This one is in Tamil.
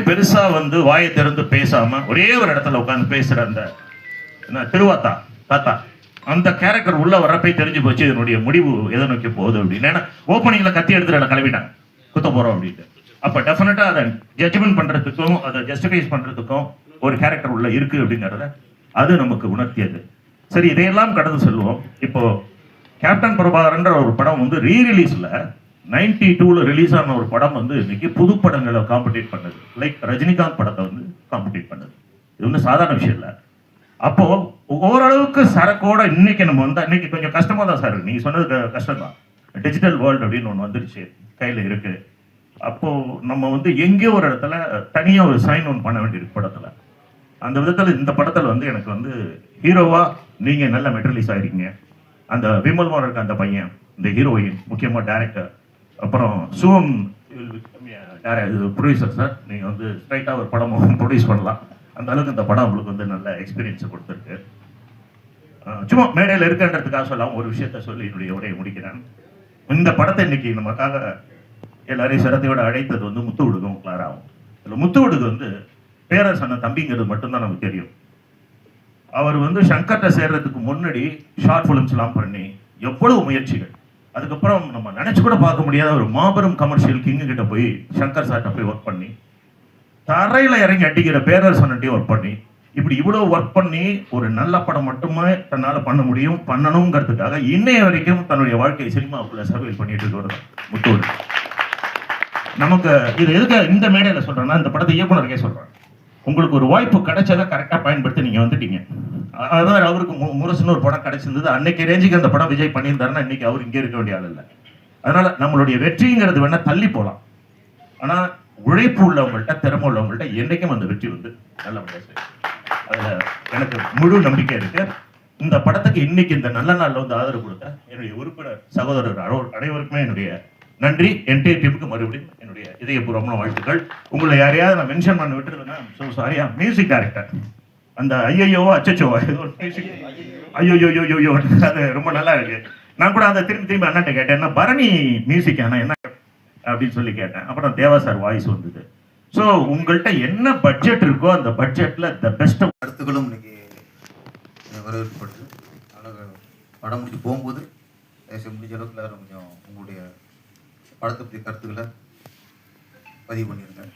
பெருசா வந்து வாயை திறந்து பேசாம ஒரே ஒரு இடத்துல உட்காந்து பேசுற அந்த திருவாத்தா தாத்தா அந்த கேரக்டர் உள்ள வரப்பே தெரிஞ்சு போச்சு இதனுடைய முடிவு எதை நோக்கி போகுது அப்படின்னு. ஏன்னா ஓப்பனிங்ல கத்தி எடுத்துட்டு கிளம்பிட்டாங்க குத்த போறோம் அப்படின்ட்டு. அப்ப டெஃபினட்டா அதை ஜட்ஜ்மெண்ட் பண்றதுக்கும் அதை ஜஸ்டிஃபைஸ் பண்றதுக்கும் ஒரு கேரக்டர் உள்ள இருக்கு அப்படிங்கறத அது நமக்கு உணர்த்தியது. சரி, இதையெல்லாம் கடந்து செல்வோம். இப்போ கேப்டன் பிரபாகரன்ற ஒரு படம் வந்து ரீரிலீஸ்ல 92ல ரிலீஸ் ஆன ஒரு படம் வந்து இன்னைக்கு புது படங்களை காம்படிட் பண்ணுது. லைக் ரஜினிகாந்த் படத்தை வந்து காம்படிட் பண்ணுது. இது வந்து சாதாரண விஷயம் இல்லை. அப்போ ஓரளவுக்கு சரக்கோட இன்னைக்கு நம்ம வந்து இன்னைக்கு கொஞ்சம் கஷ்டமா தான் சார், நீங்க சொன்னது கஷ்டம் தான். டிஜிட்டல் வேர்ல்டு அப்படின்னு ஒன்று வந்துருச்சு, கையில இருக்கு. அப்போ நம்ம வந்து எங்கேயோ ஒரு இடத்துல தனியா ஒரு சைன் ஒன்று பண்ண வேண்டியிருக்கு படத்துல. அந்த விதத்துல இந்த படத்துல வந்து எனக்கு வந்து ஹீரோவா நீங்க நல்ல மெட்டரலைஸ் ஆயிருக்கீங்க. அந்த விமல்மார் இருக்க அந்த பையன், இந்த ஹீரோயின், முக்கியமா டைரக்டர், அப்புறம் சுவம் ப்ரொடியூசர் சார், நீங்க வந்து ஸ்ட்ரைட்டா ஒரு படம் ப்ரொடியூஸ் பண்ணலாம். அந்த அளவுக்கு இந்த படம் உங்களுக்கு வந்து நல்ல எக்ஸ்பீரியன்ஸை கொடுத்துருக்கு. சும்மா மேடையில் இருக்குன்றதுக்காக சொல்லாம ஒரு விஷயத்த சொல்லி என்னுடைய உரையை முடிக்கிறேன். இந்த படத்தை இன்னைக்கு நமக்காக எல்லாரையும் சிரத்தையோட அழைத்தது வந்து முத்துவிடுக்கும் கிளாராகும். இதில் முத்துவிடுக்கு வந்து பேரரசன தம்பிங்கிறது மட்டும்தான் நமக்கு தெரியும். அவர் வந்து சங்கர்ட்ட சேர்றதுக்கு முன்னாடி ஷார்ட் ஃபிலிம்ஸ் எல்லாம் பண்ணி எவ்வளவு முயற்சிகள், அதுக்கப்புறம் நம்ம நினைச்சு கூட பார்க்க முடியாத ஒரு மாபெரும் கமர்ஷியல் கிங்கு கிட்ட போய் சங்கர் சார்ட்ட போய் ஒர்க் பண்ணி தரையில இறங்கி அடிக்கிற பேரரசன்ட்டையும் ஒர்க் பண்ணி இப்படி இவ்வளவு ஒர்க் பண்ணி ஒரு நல்ல படம் மட்டுமே தன்னால பண்ண முடியும் பண்ணணுங்கிறதுக்காக இன்னைய வரைக்கும் தன்னுடைய வாழ்க்கையை சினிமாவுக்குள்ள சர்வைல் பண்ணிட்டு இருக்கிறது முத்தோடு. நமக்கு இது எதுக்கு இந்த மேடையில சொல்றேன்னா, இந்த படத்தை இயக்குனருக்கே சொல்றேன், உங்களுக்கு ஒரு வாய்ப்பு கிடைச்சதை கரெக்டா பயன்படுத்தி நீங்க வந்துட்டீங்க. அதான் அவருக்கு முரசுன்னு ஒரு படம் கிடைச்சிருந்தது. அன்னைக்கு ரேஞ்சுக்கு அந்த படம் விஜய் பண்ணியிருந்தாருன்னா இன்னைக்கு அவர் இங்கே இருக்க வேண்டிய ஆள் இல்லை. அதனால நம்மளுடைய வெற்றிங்கிறது வேணா தள்ளி போகலாம், ஆனா உழைப்பு உள்ளவங்கள்ட்ட, திறமை உள்ளவங்கள்ட்ட என்னைக்கும் அந்த வெற்றி வந்து நல்லபடியா செய்யும். அதுல எனக்கு முழு நம்பிக்கை இருக்கு. இந்த படத்துக்கு இன்னைக்கு இந்த நல்ல நாள்ல வந்து ஆதரவு கொடுத்த என்னுடைய உறுப்பினர் சகோதரர் அனைவருக்குமே என்னுடைய நன்றி. என்டையர் டீமுக்கு மறுபடியும் என்னுடைய இதயபூர்வமான வாழ்த்துக்கள். உங்களை யாரையாவது நான் மென்ஷன் பண்ண விட்டுருந்தேன்னா சாரியா. மியூசிக் டைரக்டர் அந்த ஐயோவோ அச்சோவா ஏதோ மியூசிக் ஐயோ அது ரொம்ப நல்லா இருக்கு. நான் கூட அதை திரும்பி அண்ணன்ட்ட கேட்டேன், என்ன பரணி மியூசிக் ஆனா என்ன அப்படின்னு சொல்லி கேட்டேன். அப்புறம் தேவா சார் வாய்ஸ் வந்தது. ஸோ உங்கள்கிட்ட என்ன பட்ஜெட் இருக்கோ அந்த பட்ஜெட்ல த பெஸ்ட் கருத்துக்களும் இன்னைக்கு வரவேற்படுது. அதனால் படம் முடிச்சு போகும்போது முடிஞ்ச அளவுக்கு எல்லாரும் கொஞ்சம் உங்களுடைய படத்தை பற்றி கருத்துக்களை பதிவு பண்ணியிருந்தேன்.